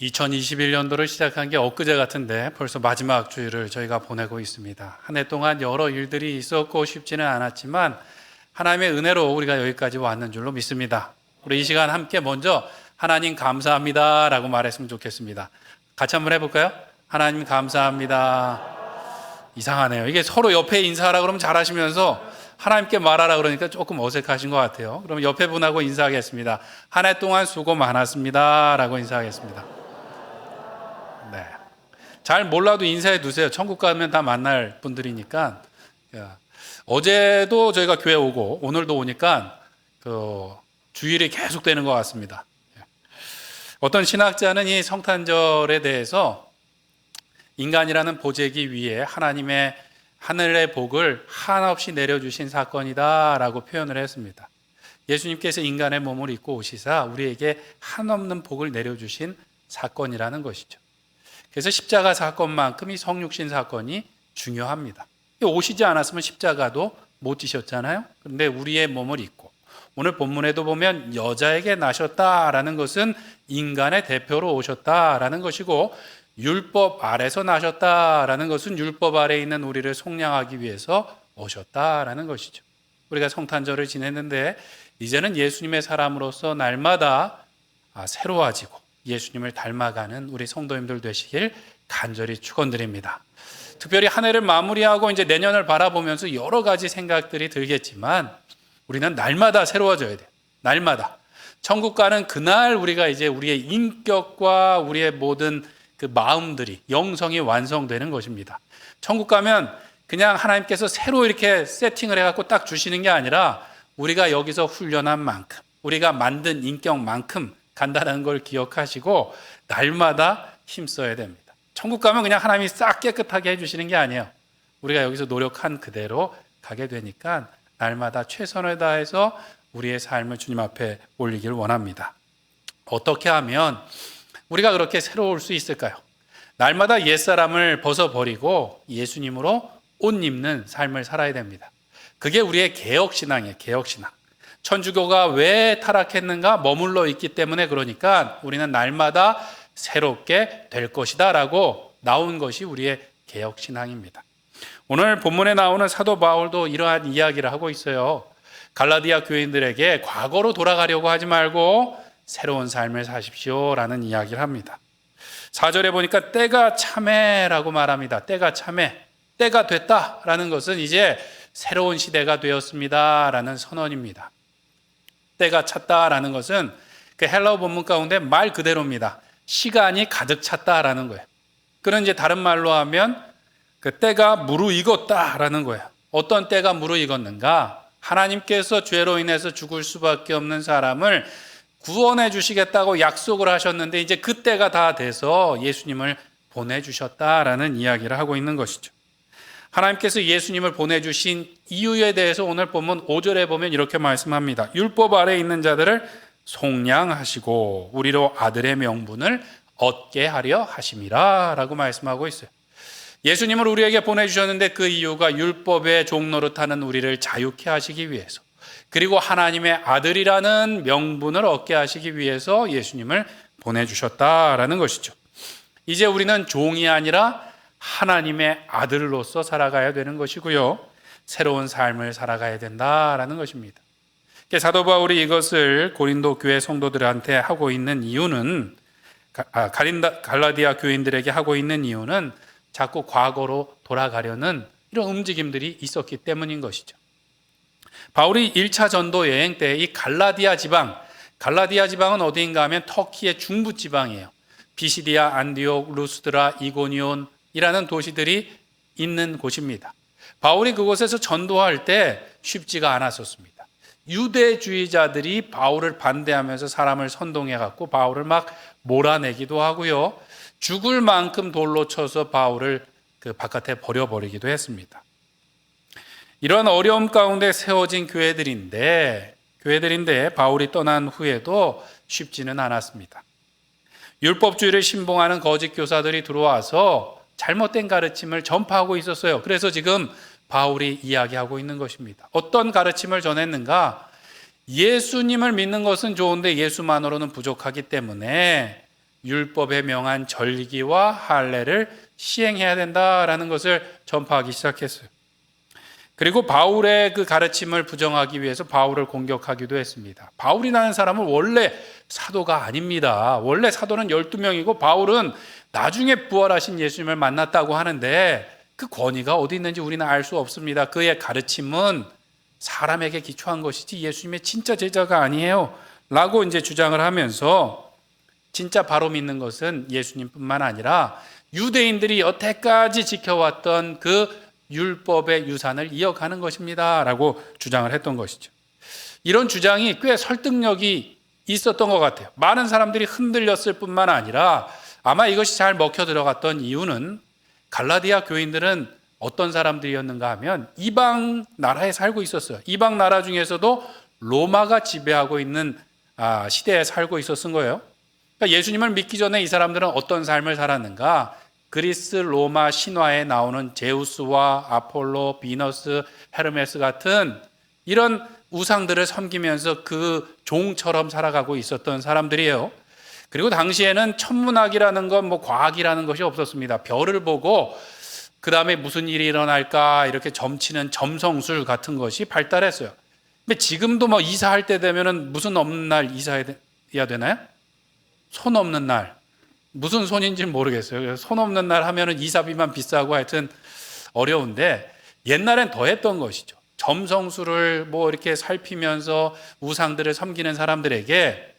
2021년도를 시작한 게 엊그제 같은데 벌써 마지막 주일을 저희가 보내고 있습니다. 한 해 동안 여러 일들이 있었고 쉽지는 않았지만 하나님의 은혜로 우리가 여기까지 왔는 줄로 믿습니다. 우리 이 시간 함께 먼저 하나님 감사합니다 라고 말했으면 좋겠습니다. 같이 한번 해볼까요? 하나님 감사합니다. 이상하네요. 이게 서로 옆에 인사하라 그러면 잘하시면서 하나님께 말하라 그러니까 조금 어색하신 것 같아요. 그럼 옆에 분하고 인사하겠습니다. 한 해 동안 수고 많았습니다 라고 인사하겠습니다. 네. 잘 몰라도 인사해 두세요. 천국 가면 다 만날 분들이니까. 어제도 저희가 교회 오고 오늘도 오니까 주일이 계속 되는 것 같습니다. 어떤 신학자는 이 성탄절에 대해서 인간이라는 보재기 위에 하나님의 하늘의 복을 한없이 내려주신 사건이다라고 표현을 했습니다. 예수님께서 인간의 몸을 입고 오시사 우리에게 한없는 복을 내려주신 사건이라는 것이죠. 그래서 십자가 사건만큼 이 성육신 사건이 중요합니다. 오시지 않았으면 십자가도 못 지셨잖아요. 그런데 우리의 몸을 입고 오늘 본문에도 보면 여자에게 나셨다라는 것은 인간의 대표로 오셨다라는 것이고 율법 아래서 나셨다라는 것은 율법 아래에 있는 우리를 속량하기 위해서 오셨다라는 것이죠. 우리가 성탄절을 지냈는데 이제는 예수님의 사람으로서 날마다 새로워지고 예수님을 닮아가는 우리 성도님들 되시길 간절히 축원드립니다. 특별히 한 해를 마무리하고 이제 내년을 바라보면서 여러 가지 생각들이 들겠지만 우리는 날마다 새로워져야 돼요. 날마다. 천국 가는 그날 우리가 이제 우리의 인격과 우리의 모든 그 마음들이 영성이 완성되는 것입니다. 천국 가면 그냥 하나님께서 새로 이렇게 세팅을 해갖고 딱 주시는 게 아니라 우리가 여기서 훈련한 만큼 우리가 만든 인격만큼 간다는 걸 기억하시고 날마다 힘써야 됩니다. 천국 가면 그냥 하나님이 싹 깨끗하게 해주시는 게 아니에요. 우리가 여기서 노력한 그대로 가게 되니까 날마다 최선을 다해서 우리의 삶을 주님 앞에 올리기를 원합니다. 어떻게 하면 우리가 그렇게 새로울 수 있을까요? 날마다 옛사람을 벗어버리고 예수님으로 옷 입는 삶을 살아야 됩니다. 그게 우리의 개혁신앙이에요. 개혁신앙. 천주교가 왜 타락했는가? 머물러 있기 때문에 그러니까 우리는 날마다 새롭게 될 것이다 라고 나온 것이 우리의 개혁신앙입니다. 오늘 본문에 나오는 사도 바울도 이러한 이야기를 하고 있어요. 갈라디아 교인들에게 과거로 돌아가려고 하지 말고 새로운 삶을 사십시오 라는 이야기를 합니다. 4절에 보니까 때가 참해라고 말합니다. 때가 참해. 때가 됐다라는 것은 이제 새로운 시대가 되었습니다 라는 선언입니다. 때가 찼다라는 것은 그 헬라어 본문 가운데 말 그대로입니다. 시간이 가득 찼다라는 거예요. 그런 이제 다른 말로 하면 그 때가 무르익었다라는 거예요. 어떤 때가 무르익었는가? 하나님께서 죄로 인해서 죽을 수밖에 없는 사람을 구원해 주시겠다고 약속을 하셨는데 이제 그 때가 다 돼서 예수님을 보내주셨다라는 이야기를 하고 있는 것이죠. 하나님께서 예수님을 보내주신 이유에 대해서 오늘 본문 5절에 보면 이렇게 말씀합니다. 율법 아래에 있는 자들을 속량하시고 우리로 아들의 명분을 얻게 하려 하심이라 라고 말씀하고 있어요. 예수님을 우리에게 보내주셨는데 그 이유가 율법의 종노릇하는 우리를 자유케 하시기 위해서 그리고 하나님의 아들이라는 명분을 얻게 하시기 위해서 예수님을 보내주셨다라는 것이죠. 이제 우리는 종이 아니라 하나님의 아들로서 살아가야 되는 것이고요. 새로운 삶을 살아가야 된다라는 것입니다. 사도 바울이 이것을 고린도 교회 성도들한테 하고 있는 이유는 갈라디아 교인들에게 하고 있는 이유는 자꾸 과거로 돌아가려는 이런 움직임들이 있었기 때문인 것이죠. 바울이 1차 전도 여행 때 이 갈라디아 지방은 어디인가 하면 터키의 중부 지방이에요. 비시디아, 안디옥, 루스드라, 이고니온이라는 도시들이 있는 곳입니다. 바울이 그곳에서 전도할 때 쉽지가 않았었습니다. 유대주의자들이 바울을 반대하면서 사람을 선동해갖고 바울을 막 몰아내기도 하고요. 죽을 만큼 돌로 쳐서 바울을 그 바깥에 버려버리기도 했습니다. 이런 어려움 가운데 세워진 교회들인데 바울이 떠난 후에도 쉽지는 않았습니다. 율법주의를 신봉하는 거짓 교사들이 들어와서 잘못된 가르침을 전파하고 있었어요. 그래서 지금 바울이 이야기하고 있는 것입니다. 어떤 가르침을 전했는가? 예수님을 믿는 것은 좋은데 예수만으로는 부족하기 때문에 율법에 명한 절기와 할례를 시행해야 된다라는 것을 전파하기 시작했어요. 그리고 바울의 그 가르침을 부정하기 위해서 바울을 공격하기도 했습니다. 바울이라는 사람은 원래 사도가 아닙니다. 원래 사도는 12명이고 바울은 나중에 부활하신 예수님을 만났다고 하는데 그 권위가 어디 있는지 우리는 알 수 없습니다. 그의 가르침은 사람에게 기초한 것이지 예수님의 진짜 제자가 아니에요 라고 이제 주장을 하면서 진짜 바로 믿는 것은 예수님뿐만 아니라 유대인들이 여태까지 지켜왔던 그 율법의 유산을 이어가는 것입니다 라고 주장을 했던 것이죠. 이런 주장이 꽤 설득력이 있었던 것 같아요. 많은 사람들이 흔들렸을 뿐만 아니라 아마 이것이 잘 먹혀 들어갔던 이유는 갈라디아 교인들은 어떤 사람들이었는가 하면 이방 나라에 살고 있었어요. 이방 나라 중에서도 로마가 지배하고 있는 시대에 살고 있었던 거예요. 그러니까 예수님을 믿기 전에 이 사람들은 어떤 삶을 살았는가? 그리스 로마 신화에 나오는 제우스와 아폴로, 비너스, 헤르메스 같은 이런 우상들을 섬기면서 그 종처럼 살아가고 있었던 사람들이에요. 그리고 당시에는 천문학이라는 건 뭐 과학이라는 것이 없었습니다. 별을 보고 그 다음에 무슨 일이 일어날까 이렇게 점치는 점성술 같은 것이 발달했어요. 근데 지금도 뭐 이사할 때 되면은 무슨 없는 날 이사해야 되나요? 손 없는 날. 무슨 손인지는 모르겠어요. 손 없는 날 하면은 이사비만 비싸고 하여튼 어려운데 옛날엔 더 했던 것이죠. 점성술을 뭐 이렇게 살피면서 우상들을 섬기는 사람들에게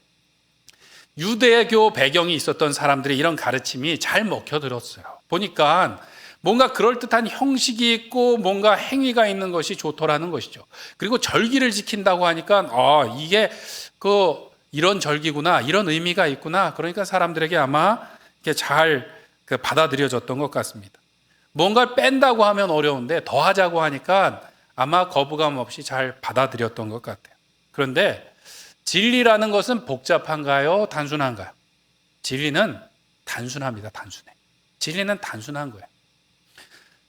유대교 배경이 있었던 사람들의 이런 가르침이 잘 먹혀들었어요. 보니까 뭔가 그럴듯한 형식이 있고 뭔가 행위가 있는 것이 좋더라는 것이죠. 그리고 절기를 지킨다고 하니까 이게 이런 절기구나, 이런 의미가 있구나. 그러니까 사람들에게 아마 이렇게 잘 받아들여졌던 것 같습니다. 뭔가를 뺀다고 하면 어려운데 더 하자고 하니까 아마 거부감 없이 잘 받아들였던 것 같아요. 그런데 진리라는 것은 복잡한가요? 단순한가요? 진리는 단순합니다. 단순해. 진리는 단순한 거예요.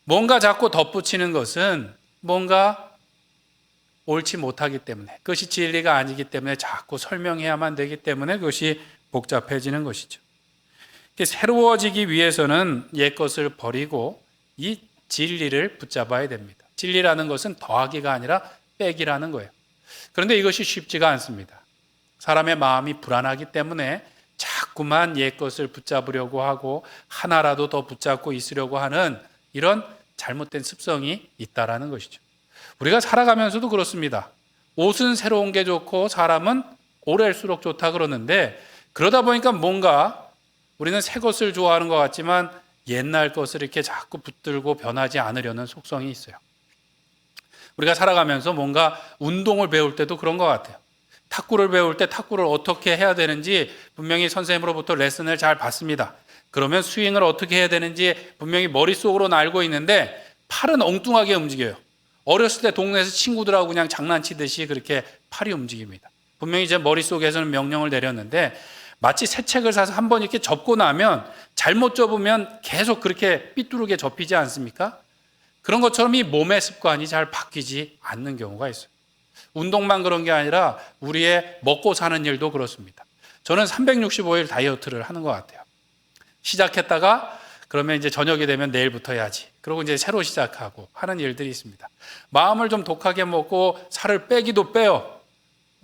뭔가 자꾸 덧붙이는 것은 뭔가 옳지 못하기 때문에 그것이 진리가 아니기 때문에 자꾸 설명해야만 되기 때문에 그것이 복잡해지는 것이죠. 새로워지기 위해서는 옛것을 버리고 이 진리를 붙잡아야 됩니다. 진리라는 것은 더하기가 아니라 빼기라는 거예요. 그런데 이것이 쉽지가 않습니다. 사람의 마음이 불안하기 때문에 자꾸만 옛것을 붙잡으려고 하고 하나라도 더 붙잡고 있으려고 하는 이런 잘못된 습성이 있다라는 것이죠. 우리가 살아가면서도 그렇습니다. 옷은 새로운 게 좋고 사람은 오래일수록 좋다 그러는데 그러다 보니까 뭔가 우리는 새 것을 좋아하는 것 같지만 옛날 것을 이렇게 자꾸 붙들고 변하지 않으려는 속성이 있어요. 우리가 살아가면서 뭔가 운동을 배울 때도 그런 것 같아요. 탁구를 배울 때 탁구를 어떻게 해야 되는지 분명히 선생님으로부터 레슨을 잘 받습니다. 그러면 스윙을 어떻게 해야 되는지 분명히 머릿속으로는 알고 있는데 팔은 엉뚱하게 움직여요. 어렸을 때 동네에서 친구들하고 그냥 장난치듯이 그렇게 팔이 움직입니다. 분명히 제 머릿속에서는 명령을 내렸는데 마치 새 책을 사서 한번 이렇게 접고 나면 잘못 접으면 계속 그렇게 삐뚤게 접히지 않습니까? 그런 것처럼 이 몸의 습관이 잘 바뀌지 않는 경우가 있어요. 운동만 그런 게 아니라 우리의 먹고 사는 일도 그렇습니다. 저는 365일 다이어트를 하는 것 같아요. 시작했다가 그러면 이제 저녁이 되면 내일부터 해야지. 그리고 이제 새로 시작하고 하는 일들이 있습니다. 마음을 좀 독하게 먹고 살을 빼기도 빼요.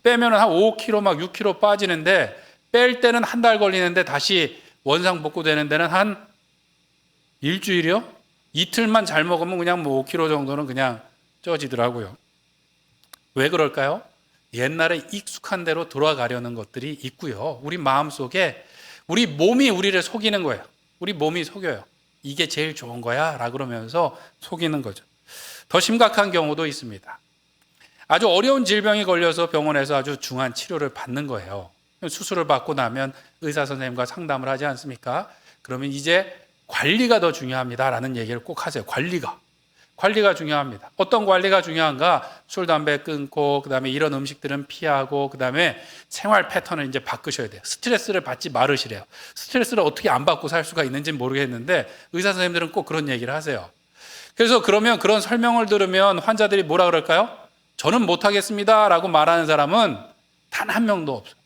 빼면 한 5kg 막 6kg 빠지는데 뺄 때는 한 달 걸리는데 다시 원상복구되는 데는 한 일주일이요? 이틀만 잘 먹으면 그냥 뭐 5kg 정도는 그냥 쪄지더라고요. 왜 그럴까요? 옛날에 익숙한 대로 돌아가려는 것들이 있고요. 우리 마음속에 우리 몸이 우리를 속이는 거예요. 우리 몸이 속여요. 이게 제일 좋은 거야 라고 그러면서 속이는 거죠. 더 심각한 경우도 있습니다. 아주 어려운 질병이 걸려서 병원에서 아주 중한 치료를 받는 거예요. 수술을 받고 나면 의사 선생님과 상담을 하지 않습니까? 그러면 이제 관리가 더 중요합니다라는 얘기를 꼭 하세요. 관리가 중요합니다. 어떤 관리가 중요한가? 술, 담배 끊고 그다음에 이런 음식들은 피하고 그다음에 생활 패턴을 이제 바꾸셔야 돼요. 스트레스를 받지 말으시래요. 스트레스를 어떻게 안 받고 살 수가 있는지는 모르겠는데 의사 선생님들은 꼭 그런 얘기를 하세요. 그래서 그러면 그런 설명을 들으면 환자들이 뭐라 그럴까요? 저는 못하겠습니다라고 말하는 사람은 단 한 명도 없어요.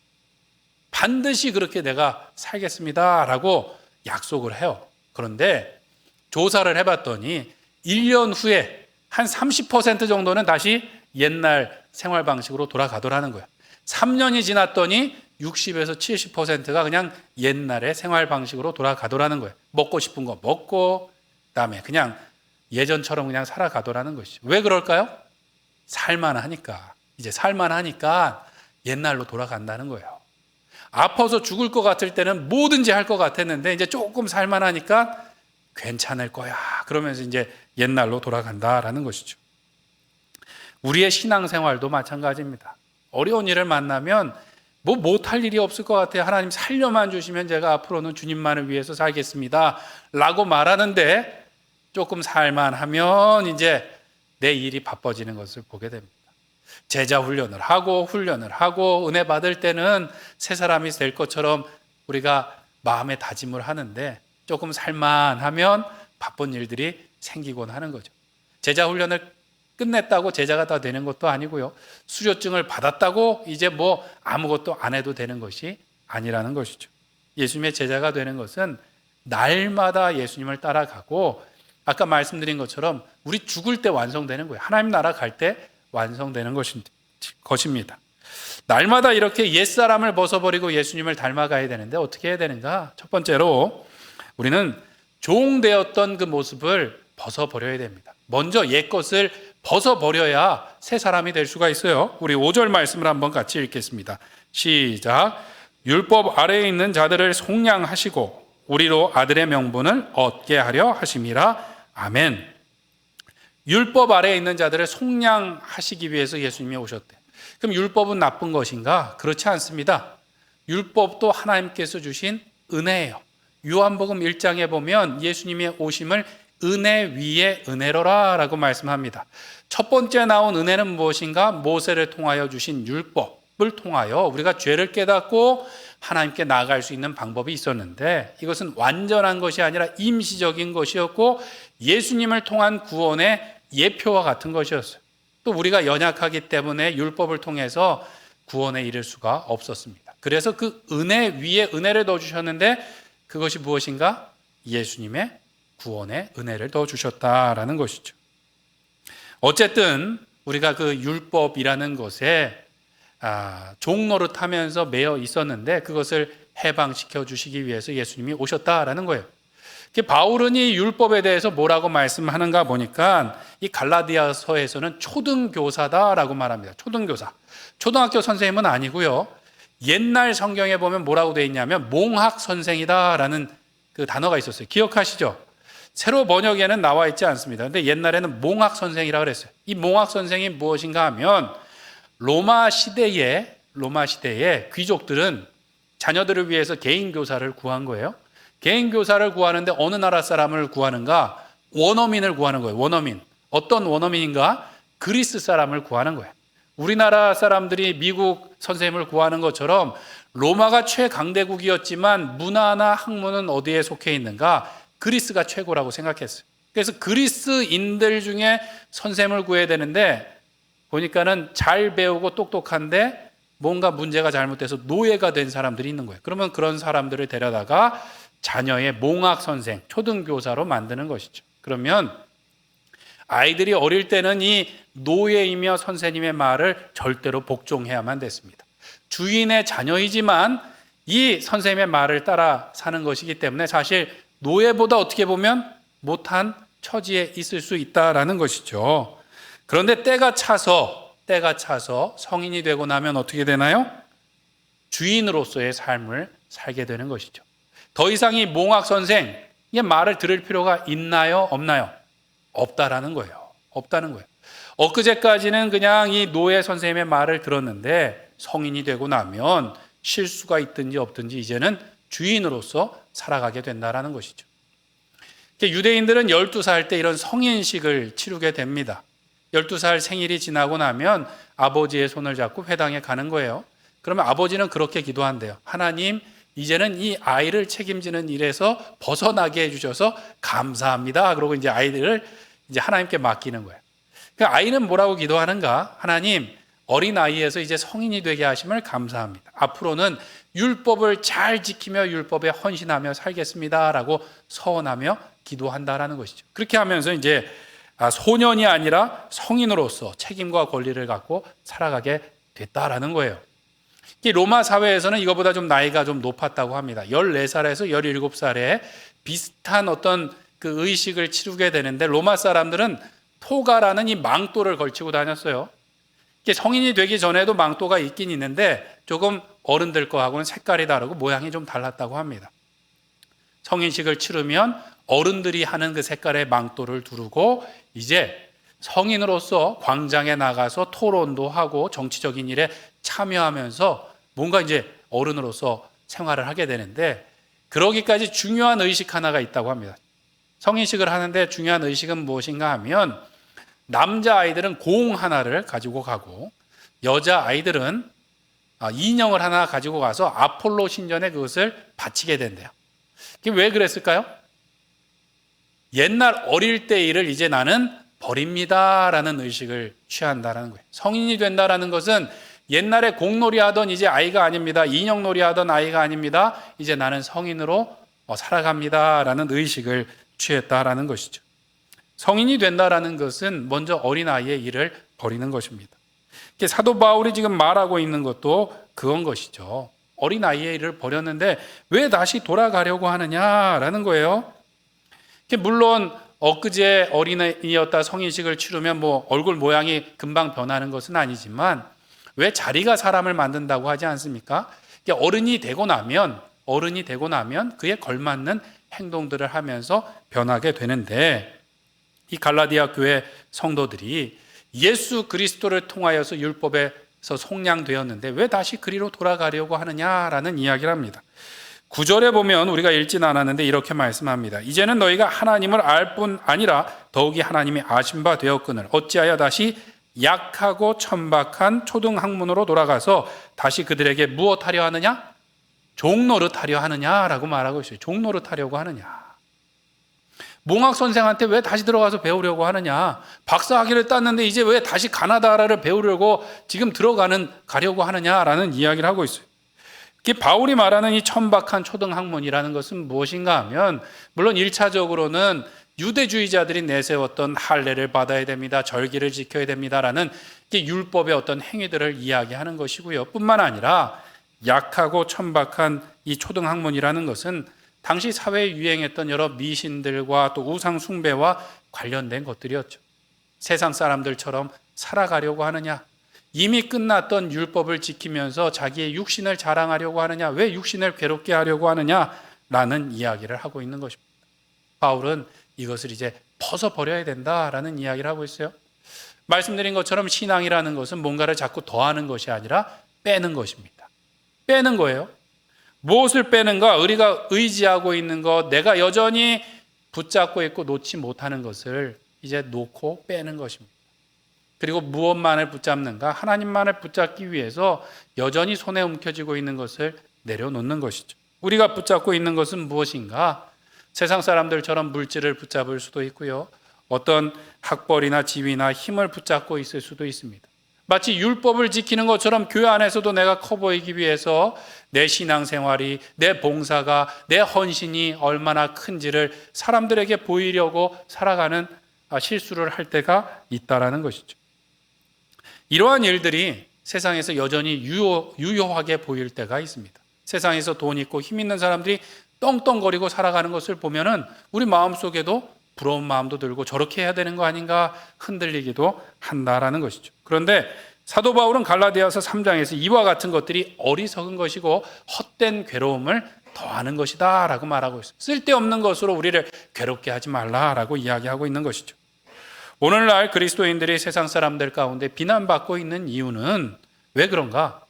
반드시 그렇게 내가 살겠습니다라고 약속을 해요. 그런데 조사를 해봤더니 1년 후에 한 30% 정도는 다시 옛날 생활 방식으로 돌아가더라는 거예요. 3년이 지났더니 60에서 70%가 그냥 옛날의 생활 방식으로 돌아가더라는 거예요. 먹고 싶은 거 먹고, 그다음에 그냥 예전처럼 그냥 살아가더라는 것이죠. 왜 그럴까요? 살만하니까. 이제 살만하니까 옛날로 돌아간다는 거예요. 아파서 죽을 것 같을 때는 뭐든지 할 것 같았는데 이제 조금 살만하니까 괜찮을 거야. 그러면서 이제 옛날로 돌아간다라는 것이죠. 우리의 신앙생활도 마찬가지입니다. 어려운 일을 만나면 뭐 못할 일이 없을 것 같아요. 하나님 살려만 주시면 제가 앞으로는 주님만을 위해서 살겠습니다 라고 말하는데 조금 살만하면 이제 내 일이 바빠지는 것을 보게 됩니다. 제자 훈련을 하고 은혜 받을 때는 새 사람이 될 것처럼 우리가 마음의 다짐을 하는데 조금 살만하면 바쁜 일들이 생기곤 하는 거죠. 제자 훈련을 끝냈다고 제자가 다 되는 것도 아니고요. 수료증을 받았다고 이제 뭐 아무것도 안 해도 되는 것이 아니라는 것이죠. 예수님의 제자가 되는 것은 날마다 예수님을 따라가고 아까 말씀드린 것처럼 우리 죽을 때 완성되는 거예요. 하나님 나라 갈 때 완성되는 것입니다. 날마다 이렇게 옛사람을 벗어버리고 예수님을 닮아가야 되는데 어떻게 해야 되는가? 첫 번째로 우리는 종되었던 그 모습을 벗어버려야 됩니다. 먼저 옛것을 벗어버려야 새 사람이 될 수가 있어요. 우리 5절 말씀을 한번 같이 읽겠습니다. 시작. 율법 아래에 있는 자들을 속량하시고 우리로 아들의 명분을 얻게 하려 하심이라. 아멘. 율법 아래에 있는 자들을 속량하시기 위해서 예수님이 오셨대. 그럼 율법은 나쁜 것인가? 그렇지 않습니다. 율법도 하나님께서 주신 은혜예요. 요한복음 1장에 보면 예수님의 오심을 은혜 위에 은혜로라 라고 말씀합니다. 첫 번째 나온 은혜는 무엇인가? 모세를 통하여 주신 율법을 통하여 우리가 죄를 깨닫고 하나님께 나아갈 수 있는 방법이 있었는데 이것은 완전한 것이 아니라 임시적인 것이었고 예수님을 통한 구원의 예표와 같은 것이었어요. 또 우리가 연약하기 때문에 율법을 통해서 구원에 이를 수가 없었습니다. 그래서 그 은혜 위에 은혜를 넣어주셨는데 그것이 무엇인가? 예수님의 구원의 은혜를 넣어주셨다라는 것이죠. 어쨌든 우리가 그 율법이라는 것에 종노릇하면서 매여 있었는데 그것을 해방시켜 주시기 위해서 예수님이 오셨다라는 거예요. 바울은 이 율법에 대해서 뭐라고 말씀하는가 보니까 이 갈라디아서에서는 초등교사다라고 말합니다. 초등교사. 초등학교 선생님은 아니고요. 옛날 성경에 보면 뭐라고 되어 있냐면 몽학 선생이다라는 그 단어가 있었어요. 기억하시죠? 새로 번역에는 나와 있지 않습니다. 근데 옛날에는 몽학 선생이라고 그랬어요. 이 몽학 선생이 무엇인가 하면 로마 시대에 귀족들은 자녀들을 위해서 개인 교사를 구한 거예요. 개인 교사를 구하는데 어느 나라 사람을 구하는가? 원어민을 구하는 거예요. 원어민. 어떤 원어민인가? 그리스 사람을 구하는 거예요. 우리나라 사람들이 미국 선생님을 구하는 것처럼 로마가 최강대국이었지만 문화나 학문은 어디에 속해 있는가? 그리스가 최고라고 생각했어요. 그래서 그리스인들 중에 선생님을 구해야 되는데 보니까는 잘 배우고 똑똑한데 뭔가 문제가 잘못돼서 노예가 된 사람들이 있는 거예요. 그러면 그런 사람들을 데려다가 자녀의 몽학 선생, 초등교사로 만드는 것이죠. 그러면 아이들이 어릴 때는 이 노예이며 선생님의 말을 절대로 복종해야만 됐습니다. 주인의 자녀이지만 이 선생님의 말을 따라 사는 것이기 때문에 사실 노예보다 어떻게 보면 못한 처지에 있을 수 있다라는 것이죠. 그런데 때가 차서 성인이 되고 나면 어떻게 되나요? 주인으로서의 삶을 살게 되는 것이죠. 더 이상 이 몽학 선생의 말을 들을 필요가 있나요? 없나요? 없다라는 거예요. 없다는 거예요. 엊그제까지는 그냥 이 노예 선생님의 말을 들었는데 성인이 되고 나면 실수가 있든지 없든지 이제는 주인으로서 살아가게 된다라는 것이죠. 유대인들은 12살 때 이런 성인식을 치르게 됩니다. 12살 생일이 지나고 나면 아버지의 손을 잡고 회당에 가는 거예요. 그러면 아버지는 그렇게 기도한대요. 하나님, 이제는 이 아이를 책임지는 일에서 벗어나게 해주셔서 감사합니다. 그러고 이제 아이들을 이제 하나님께 맡기는 거예요. 그 아이는 뭐라고 기도하는가? 하나님, 어린아이에서 이제 성인이 되게 하심을 감사합니다. 앞으로는 율법을 잘 지키며 율법에 헌신하며 살겠습니다라고 서원하며 기도한다라는 것이죠. 그렇게 하면서 이제 소년이 아니라 성인으로서 책임과 권리를 갖고 살아가게 됐다라는 거예요. 로마 사회에서는 이거보다 좀 나이가 좀 높았다고 합니다. 14살에서 17살에 비슷한 어떤 그 의식을 치르게 되는데, 로마 사람들은 토가라는 이 망토를 걸치고 다녔어요. 성인이 되기 전에도 망토가 있긴 있는데 조금 어른들 거하고는 색깔이 다르고 모양이 좀 달랐다고 합니다. 성인식을 치르면 어른들이 하는 그 색깔의 망토를 두르고 이제 성인으로서 광장에 나가서 토론도 하고 정치적인 일에 참여하면서 뭔가 이제 어른으로서 생활을 하게 되는데, 그러기까지 중요한 의식 하나가 있다고 합니다. 성인식을 하는데 중요한 의식은 무엇인가 하면, 남자아이들은 공 하나를 가지고 가고 여자아이들은 인형을 하나 가지고 가서 아폴로 신전에 그것을 바치게 된대요. 왜 그랬을까요? 옛날 어릴 때 일을 이제 나는 버립니다라는 의식을 취한다는 거예요. 성인이 된다는 것은 옛날에 공놀이 하던 이제 아이가 아닙니다. 인형놀이 하던 아이가 아닙니다. 이제 나는 성인으로 살아갑니다라는 의식을 취했다라는 것이죠. 성인이 된다라는 것은 먼저 어린아이의 일을 버리는 것입니다. 사도 바울이 지금 말하고 있는 것도 그건 것이죠. 어린아이의 일을 버렸는데 왜 다시 돌아가려고 하느냐라는 거예요. 물론 엊그제 어린이였다 성인식을 치르면 뭐 얼굴 모양이 금방 변하는 것은 아니지만, 왜 자리가 사람을 만든다고 하지 않습니까? 어른이 되고 나면 그에 걸맞는 행동들을 하면서 변하게 되는데, 이 갈라디아 교회 성도들이 예수 그리스도를 통하여서 율법에서 속량되었는데 왜 다시 그리로 돌아가려고 하느냐라는 이야기를 합니다. 9절에 보면 우리가 읽진 않았는데 이렇게 말씀합니다. 이제는 너희가 하나님을 알 뿐 아니라 더욱이 하나님이 아신 바 되었거늘 어찌하여 다시 약하고 천박한 초등학문으로 돌아가서 다시 그들에게 무엇하려 하느냐? 종노릇하려 하느냐라고 말하고 있어요. 종노릇하려고 하느냐. 몽학 선생한테 왜 다시 들어가서 배우려고 하느냐? 박사학위를 땄는데 이제 왜 다시 가나다라를 배우려고 지금 가려고 하느냐라는 이야기를 하고 있어요. 바울이 말하는 이 천박한 초등학문이라는 것은 무엇인가 하면, 물론 1차적으로는 유대주의자들이 내세웠던 할례를 받아야 됩니다, 절기를 지켜야 됩니다라는 율법의 어떤 행위들을 이야기하는 것이고요. 뿐만 아니라 약하고 천박한 이 초등학문이라는 것은 당시 사회에 유행했던 여러 미신들과 또 우상 숭배와 관련된 것들이었죠. 세상 사람들처럼 살아가려고 하느냐? 이미 끝났던 율법을 지키면서 자기의 육신을 자랑하려고 하느냐? 왜 육신을 괴롭게 하려고 하느냐라는 이야기를 하고 있는 것입니다. 바울은 이것을 이제 벗어버려야 된다라는 이야기를 하고 있어요. 말씀드린 것처럼 신앙이라는 것은 뭔가를 자꾸 더하는 것이 아니라 빼는 것입니다. 빼는 거예요. 무엇을 빼는가? 우리가 의지하고 있는 것, 내가 여전히 붙잡고 있고 놓지 못하는 것을 이제 놓고 빼는 것입니다. 그리고 무엇만을 붙잡는가? 하나님만을 붙잡기 위해서 여전히 손에 움켜쥐고 있는 것을 내려놓는 것이죠. 우리가 붙잡고 있는 것은 무엇인가? 세상 사람들처럼 물질을 붙잡을 수도 있고요. 어떤 학벌이나 지위나 힘을 붙잡고 있을 수도 있습니다. 마치 율법을 지키는 것처럼 교회 안에서도 내가 커 보이기 위해서 내 신앙생활이, 내 봉사가, 내 헌신이 얼마나 큰지를 사람들에게 보이려고 살아가는 실수를 할 때가 있다라는 것이죠. 이러한 일들이 세상에서 여전히 유효하게 보일 때가 있습니다. 세상에서 돈 있고 힘 있는 사람들이 떵떵거리고 살아가는 것을 보면은 우리 마음속에도 부러운 마음도 들고 저렇게 해야 되는 거 아닌가 흔들리기도 한다라는 것이죠. 그런데 사도 바울은 갈라디아서 3장에서 이와 같은 것들이 어리석은 것이고 헛된 괴로움을 더하는 것이다 라고 말하고 있어요. 쓸데없는 것으로 우리를 괴롭게 하지 말라라고 이야기하고 있는 것이죠. 오늘날 그리스도인들이 세상 사람들 가운데 비난받고 있는 이유는 왜 그런가?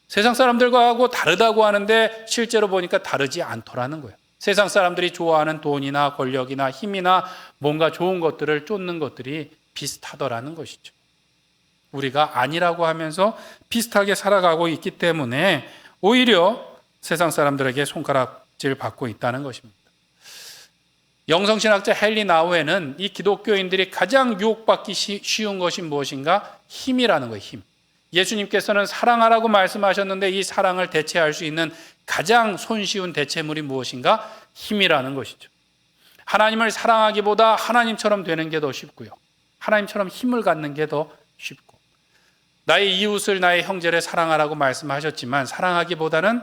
세상 사람들과 다르다고 하는데 실제로 보니까 다르지 않더라는 거예요. 세상 사람들이 좋아하는 돈이나 권력이나 힘이나 뭔가 좋은 것들을 쫓는 것들이 비슷하더라는 것이죠. 우리가 아니라고 하면서 비슷하게 살아가고 있기 때문에 오히려 세상 사람들에게 손가락질 받고 있다는 것입니다. 영성신학자 헨리 나우에는 이 기독교인들이 가장 유혹받기 쉬운 것이 무엇인가? 힘이라는 거예요. 예수님께서는 사랑하라고 말씀하셨는데 이 사랑을 대체할 수 있는 가장 손쉬운 대체물이 무엇인가? 힘이라는 것이죠. 하나님을 사랑하기보다 하나님처럼 되는 게 더 쉽고요. 하나님처럼 힘을 갖는 게 더 쉽고, 나의 이웃을 나의 형제를 사랑하라고 말씀하셨지만 사랑하기보다는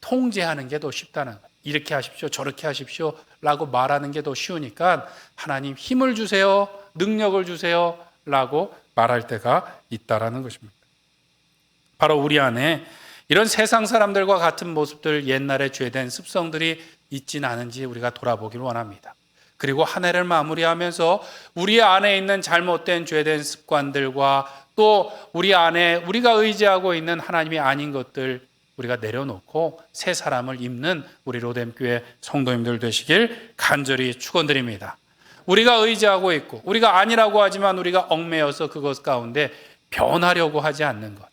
통제하는 게 더 쉽다는 거예요. 이렇게 하십시오, 저렇게 하십시오 라고 말하는 게 더 쉬우니까 하나님 힘을 주세요, 능력을 주세요 라고 말할 때가 있다라는 것입니다. 바로 우리 안에 이런 세상 사람들과 같은 모습들, 옛날에 죄된 습성들이 있진 않은지 우리가 돌아보길 원합니다. 그리고 한 해를 마무리하면서 우리 안에 있는 잘못된 죄된 습관들과 또 우리 안에 우리가 의지하고 있는 하나님이 아닌 것들 우리가 내려놓고 새 사람을 입는 우리 로뎀교회 성도님들 되시길 간절히 축원드립니다. 우리가 의지하고 있고 우리가 아니라고 하지만 우리가 얽매여서 그것 가운데 변하려고 하지 않는 것,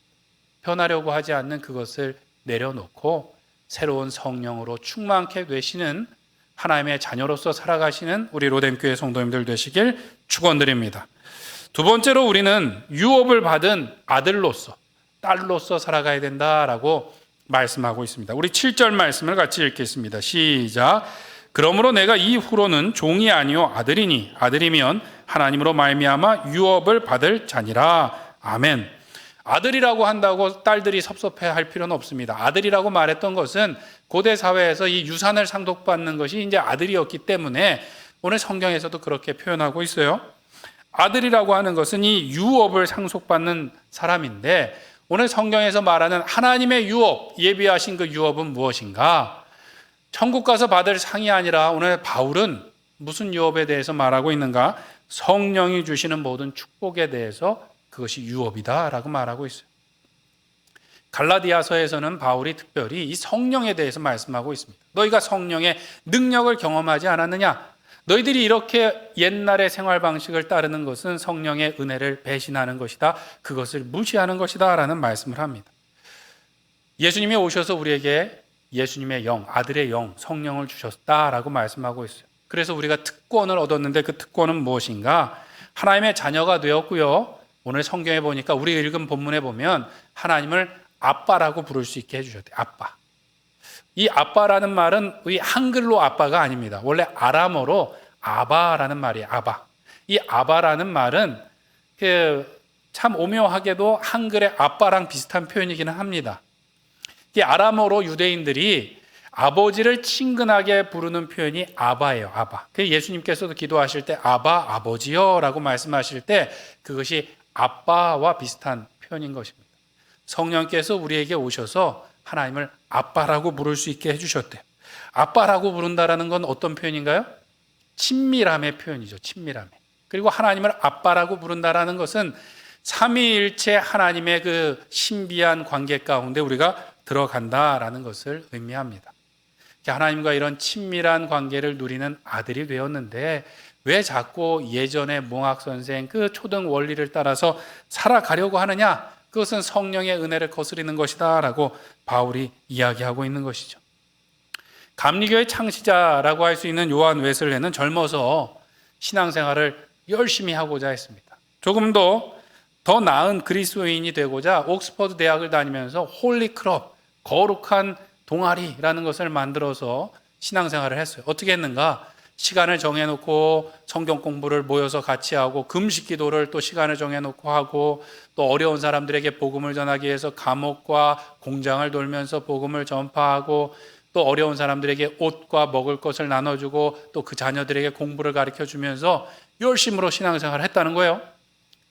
변하려고 하지 않는 그것을 내려놓고 새로운 성령으로 충만케 되시는 하나님의 자녀로서 살아가시는 우리 로뎀교회 성도님들 되시길 축원드립니다. 두 번째로 우리는 유업을 받은 아들로서, 딸로서 살아가야 된다라고 말씀하고 있습니다. 우리 7절 말씀을 같이 읽겠습니다. 시작. 그러므로 내가 이후로는 종이 아니요 아들이니 아들이면 하나님으로 말미암아 유업을 받을 자니라. 아멘. 아들이라고 한다고 딸들이 섭섭해할 필요는 없습니다. 아들이라고 말했던 것은 고대 사회에서 이 유산을 상속받는 것이 이제 아들이었기 때문에 오늘 성경에서도 그렇게 표현하고 있어요. 아들이라고 하는 것은 이 유업을 상속받는 사람인데 오늘 성경에서 말하는 하나님의 유업, 예비하신 그 유업은 무엇인가? 천국 가서 받을 상이 아니라 오늘 바울은 무슨 유업에 대해서 말하고 있는가? 성령이 주시는 모든 축복에 대해서 그것이 유업이다라고 말하고 있어요. 갈라디아서에서는 바울이 특별히 이 성령에 대해서 말씀하고 있습니다. 너희가 성령의 능력을 경험하지 않았느냐? 너희들이 이렇게 옛날의 생활 방식을 따르는 것은 성령의 은혜를 배신하는 것이다. 그것을 무시하는 것이다 라는 말씀을 합니다. 예수님이 오셔서 우리에게 예수님의 영, 아들의 영, 성령을 주셨다라고 말씀하고 있어요. 그래서 우리가 특권을 얻었는데 그 특권은 무엇인가? 하나님의 자녀가 되었고요. 오늘 성경에 보니까 우리 읽은 본문에 보면 하나님을 아빠라고 부를 수 있게 해주셨대요. 아빠. 이 아빠라는 말은 이 한글로 아빠가 아닙니다. 원래 아람어로 아바라는 말이에요. 아바. 이 아바라는 말은 참 오묘하게도 한글의 아빠랑 비슷한 표현이기는 합니다. 이 아람어로 유대인들이 아버지를 친근하게 부르는 표현이 아바예요. 아바. 예수님께서도 기도하실 때 아바, 아버지요 라고 말씀하실 때 그것이 아빠와 비슷한 표현인 것입니다. 성령께서 우리에게 오셔서 하나님을 아빠라고 부를 수 있게 해주셨대요. 아빠라고 부른다라는 건 어떤 표현인가요? 친밀함의 표현이죠. 친밀함의. 그리고 하나님을 아빠라고 부른다라는 것은 삼위일체 하나님의 그 신비한 관계 가운데 우리가 들어간다라는 것을 의미합니다. 하나님과 이런 친밀한 관계를 누리는 아들이 되었는데 왜 자꾸 예전의 몽학 선생 그 초등 원리를 따라서 살아가려고 하느냐? 그것은 성령의 은혜를 거스리는 것이다 라고 바울이 이야기하고 있는 것이죠. 감리교의 창시자라고 할 수 있는 요한 웨슬레는 젊어서 신앙생활을 열심히 하고자 했습니다. 조금 더 나은 그리스도인이 되고자 옥스퍼드 대학을 다니면서 홀리 클럽, 거룩한 동아리라는 것을 만들어서 신앙생활을 했어요. 어떻게 했는가? 시간을 정해놓고 성경 공부를 모여서 같이 하고 금식 기도를 또 시간을 정해놓고 하고 또 어려운 사람들에게 복음을 전하기 위해서 감옥과 공장을 돌면서 복음을 전파하고 또 어려운 사람들에게 옷과 먹을 것을 나눠주고 또 그 자녀들에게 공부를 가르쳐주면서 열심으로 신앙생활을 했다는 거예요.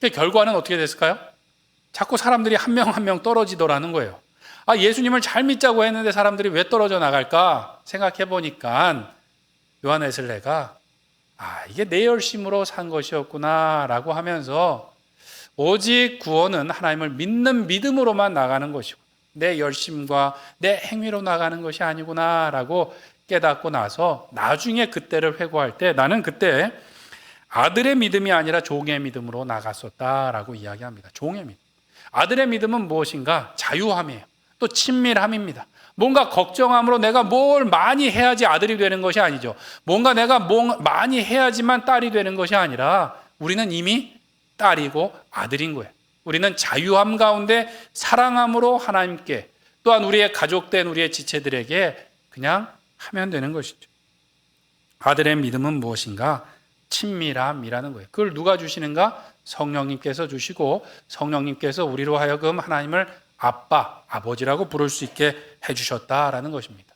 그 결과는 어떻게 됐을까요? 자꾸 사람들이 한 명 한 명 떨어지더라는 거예요. 예수님을 잘 믿자고 했는데 사람들이 왜 떨어져 나갈까 생각해 보니까 요한 웨슬레가 이게 내 열심으로 산 것이었구나 라고 하면서 오직 구원은 하나님을 믿는 믿음으로만 나가는 것이고 내 열심과 내 행위로 나가는 것이 아니구나 라고 깨닫고 나서 나중에 그때를 회고할 때 나는 그때 아들의 믿음이 아니라 종의 믿음으로 나갔었다라고 이야기합니다. 종의 믿음. 아들의 믿음은 무엇인가? 자유함이에요. 또 친밀함입니다. 뭔가 걱정함으로 내가 뭘 많이 해야지 아들이 되는 것이 아니죠. 뭔가 내가 많이 해야지만 딸이 되는 것이 아니라 우리는 이미 딸이고 아들인 거예요. 우리는 자유함 가운데 사랑함으로 하나님께 또한 우리의 가족된 우리의 지체들에게 그냥 하면 되는 것이죠. 아들의 믿음은 무엇인가? 친밀함이라는 거예요. 그걸 누가 주시는가? 성령님께서 주시고 성령님께서 우리로 하여금 하나님을 아빠, 아버지라고 부를 수 있게 해주셨다라는 것입니다.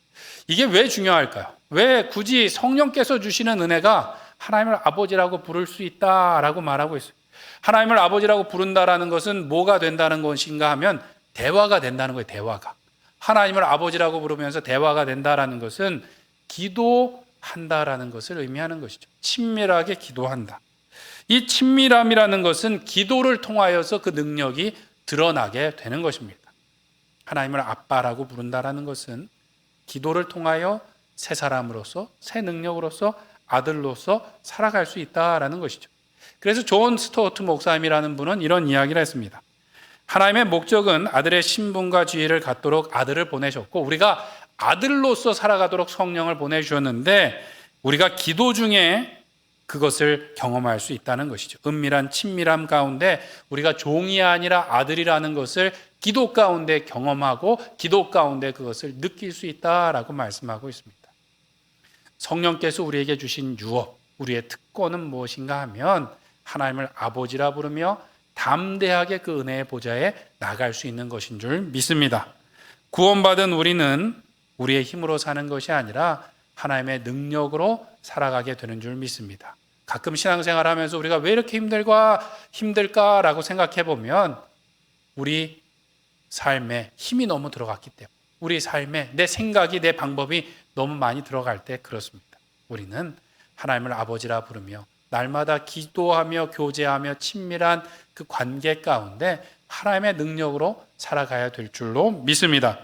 이게 왜 중요할까요? 왜 굳이 성령께서 주시는 은혜가 하나님을 아버지라고 부를 수 있다라고 말하고 있어요? 하나님을 아버지라고 부른다라는 것은 뭐가 된다는 것인가 하면 대화가 된다는 거예요. 대화가. 하나님을 아버지라고 부르면서 대화가 된다라는 것은 기도한다라는 것을 의미하는 것이죠. 친밀하게 기도한다. 이 친밀함이라는 것은 기도를 통하여서 그 능력이 드러나게 되는 것입니다. 하나님을 아빠라고 부른다라는 것은 기도를 통하여 새 사람으로서 새 능력으로서 아들로서 살아갈 수 있다라는 것이죠. 그래서 존 스토어트 목사님이라는 분은 이런 이야기를 했습니다. 하나님의 목적은 아들의 신분과 지위를 갖도록 아들을 보내셨고 우리가 아들로서 살아가도록 성령을 보내주셨는데 우리가 기도 중에 그것을 경험할 수 있다는 것이죠. 은밀한 친밀함 가운데 우리가 종이 아니라 아들이라는 것을 기도 가운데 경험하고 기도 가운데 그것을 느낄 수 있다라고 말씀하고 있습니다. 성령께서 우리에게 주신 유업, 우리의 특권은 무엇인가 하면 하나님을 아버지라 부르며 담대하게 그 은혜의 보좌에 나갈 수 있는 것인 줄 믿습니다. 구원받은 우리는 우리의 힘으로 사는 것이 아니라 하나님의 능력으로 살아가게 되는 줄 믿습니다. 가끔 신앙생활하면서 우리가 왜 이렇게 힘들까라고 생각해 보면 우리 삶에 힘이 너무 들어갔기 때문에 우리 삶에 내 생각이 내 방법이 너무 많이 들어갈 때 그렇습니다. 우리는 하나님을 아버지라 부르며 날마다 기도하며 교제하며 친밀한 그 관계 가운데 하나님의 능력으로 살아가야 될 줄로 믿습니다.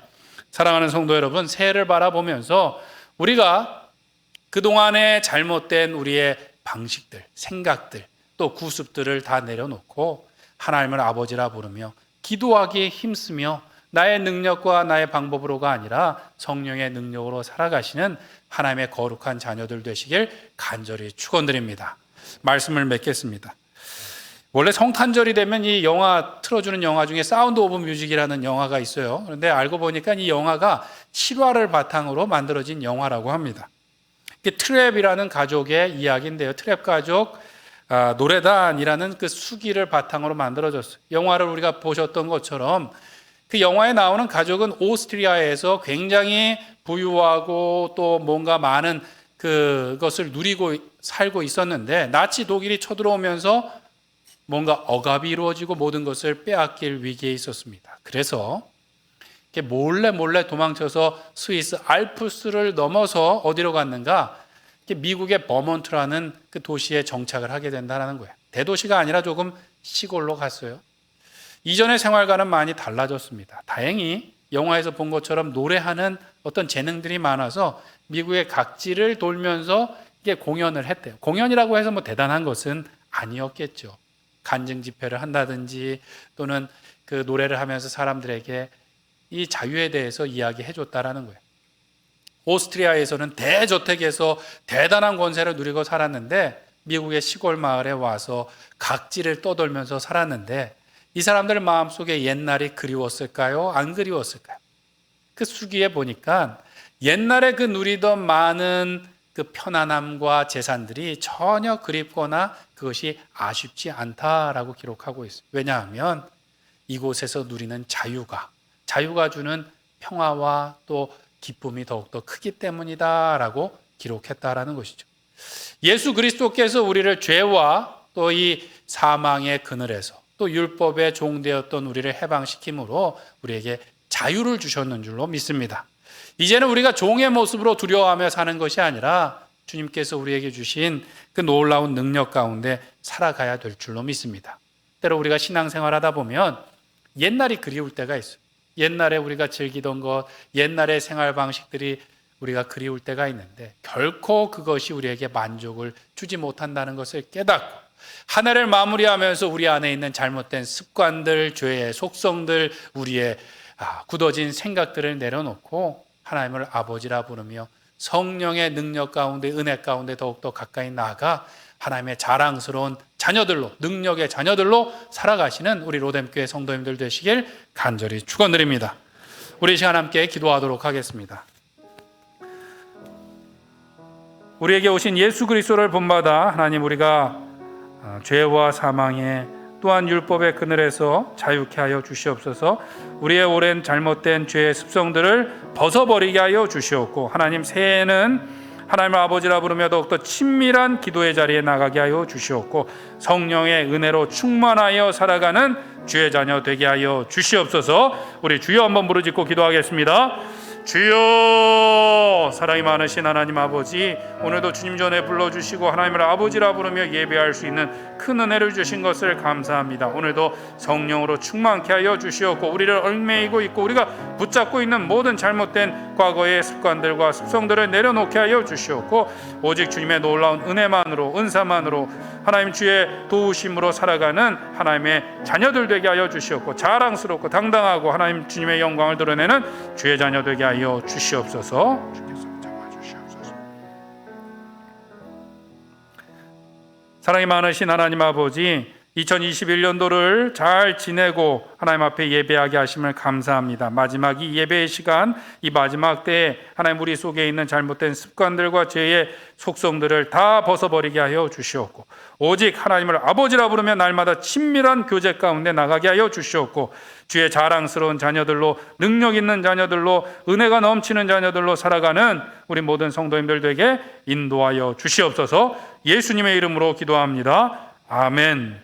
사랑하는 성도 여러분, 새해를 바라보면서 우리가 그동안의 잘못된 우리의 방식들, 생각들, 또 구습들을 다 내려놓고 하나님을 아버지라 부르며 기도하기에 힘쓰며 나의 능력과 나의 방법으로가 아니라 성령의 능력으로 살아가시는 하나님의 거룩한 자녀들 되시길 간절히 축원드립니다. 말씀을 맺겠습니다. 원래 성탄절이 되면 이 영화 틀어주는 영화 중에 사운드 오브 뮤직이라는 영화가 있어요. 그런데 알고 보니까 이 영화가 실화를 바탕으로 만들어진 영화라고 합니다. 트랩이라는 가족의 이야기인데요. 트랩 가족 노래단이라는 그 수기를 바탕으로 만들어졌어요. 영화를 우리가 보셨던 것처럼 그 영화에 나오는 가족은 오스트리아에서 굉장히 부유하고 또 뭔가 많은 그것을 누리고 살고 있었는데 나치 독일이 쳐들어오면서 뭔가 억압이 이루어지고 모든 것을 빼앗길 위기에 있었습니다. 그래서 몰래 도망쳐서 스위스 알프스를 넘어서 어디로 갔는가? 미국의 버몬트라는 그 도시에 정착을 하게 된다는 거예요. 대도시가 아니라 조금 시골로 갔어요. 이전의 생활과는 많이 달라졌습니다. 다행히 영화에서 본 것처럼 노래하는 어떤 재능들이 많아서 미국의 각지를 돌면서 이게 공연을 했대요. 공연이라고 해서 뭐 대단한 것은 아니었겠죠. 간증 집회를 한다든지 또는 그 노래를 하면서 사람들에게 이 자유에 대해서 이야기해 줬다라는 거예요. 오스트리아에서는 대저택에서 대단한 권세를 누리고 살았는데 미국의 시골 마을에 와서 각지를 떠돌면서 살았는데 이 사람들 마음속에 옛날이 그리웠을까요? 안 그리웠을까요? 그 수기에 보니까 옛날에 그 누리던 많은 그 편안함과 재산들이 전혀 그립거나 그것이 아쉽지 않다라고 기록하고 있어요. 왜냐하면 이곳에서 누리는 자유가 주는 평화와 또 기쁨이 더욱더 크기 때문이다라고 기록했다라는 것이죠. 예수 그리스도께서 우리를 죄와 또 이 사망의 그늘에서 또 율법의 종되었던 우리를 해방시킴으로 우리에게 자유를 주셨는 줄로 믿습니다. 이제는 우리가 종의 모습으로 두려워하며 사는 것이 아니라 주님께서 우리에게 주신 그 놀라운 능력 가운데 살아가야 될 줄로 믿습니다. 때로 우리가 신앙생활하다 보면 옛날이 그리울 때가 있어요. 옛날에 우리가 즐기던 것, 옛날의 생활 방식들이 우리가 그리울 때가 있는데 결코 그것이 우리에게 만족을 주지 못한다는 것을 깨닫고 한 해를 마무리하면서 우리 안에 있는 잘못된 습관들, 죄의 속성들, 우리의 굳어진 생각들을 내려놓고 하나님을 아버지라 부르며 성령의 능력 가운데 은혜 가운데 더욱더 가까이 나아가 하나님의 자랑스러운 자녀들로, 능력의 자녀들로 살아가시는 우리 로뎀교회 성도님들 되시길 간절히 축원드립니다. 우리 이 시간 함께 기도하도록 하겠습니다. 우리에게 오신 예수 그리스도를 본받아 하나님, 우리가 죄와 사망에 또한 율법의 그늘에서 자유케 하여 주시옵소서. 우리의 오랜 잘못된 죄의 습성들을 벗어버리게 하여 주시옵고, 하나님, 새해에는 하나님을 아버지라 부르며 더욱더 친밀한 기도의 자리에 나가게 하여 주시옵고, 성령의 은혜로 충만하여 살아가는 주의 자녀 되게 하여 주시옵소서. 우리 주여 한번 부르짖고 기도하겠습니다. 주여, 사랑이 많으신 하나님 아버지, 오늘도 주님 전에 불러주시고 하나님을 아버지라 부르며 예배할 수 있는 큰 은혜를 주신 것을 감사합니다. 오늘도 성령으로 충만케 하여 주시옵고, 우리를 얽매이고 있고 우리가 붙잡고 있는 모든 잘못된 과거의 습관들과 습성들을 내려놓게 하여 주시옵고, 오직 주님의 놀라운 은혜만으로, 은사만으로, 하나님 주의 도우심으로 살아가는 하나님의 자녀들 되게 하여 주시옵고, 자랑스럽고 당당하고 하나님 주님의 영광을 드러내는 주의 자녀 되게 하여 주시옵소서. 사랑이 많으신 하나님 아버지, 2021년도를 잘 지내고 하나님 앞에 예배하게 하심을 감사합니다. 마지막 이 예배의 시간, 이 마지막 때에 하나님 우리 속에 있는 잘못된 습관들과 죄의 속성들을 다 벗어버리게 하여 주시옵고, 오직 하나님을 아버지라 부르며 날마다 친밀한 교제 가운데 나가게 하여 주시옵고, 주의 자랑스러운 자녀들로, 능력 있는 자녀들로, 은혜가 넘치는 자녀들로 살아가는 우리 모든 성도님들 되게 인도하여 주시옵소서. 예수님의 이름으로 기도합니다. 아멘.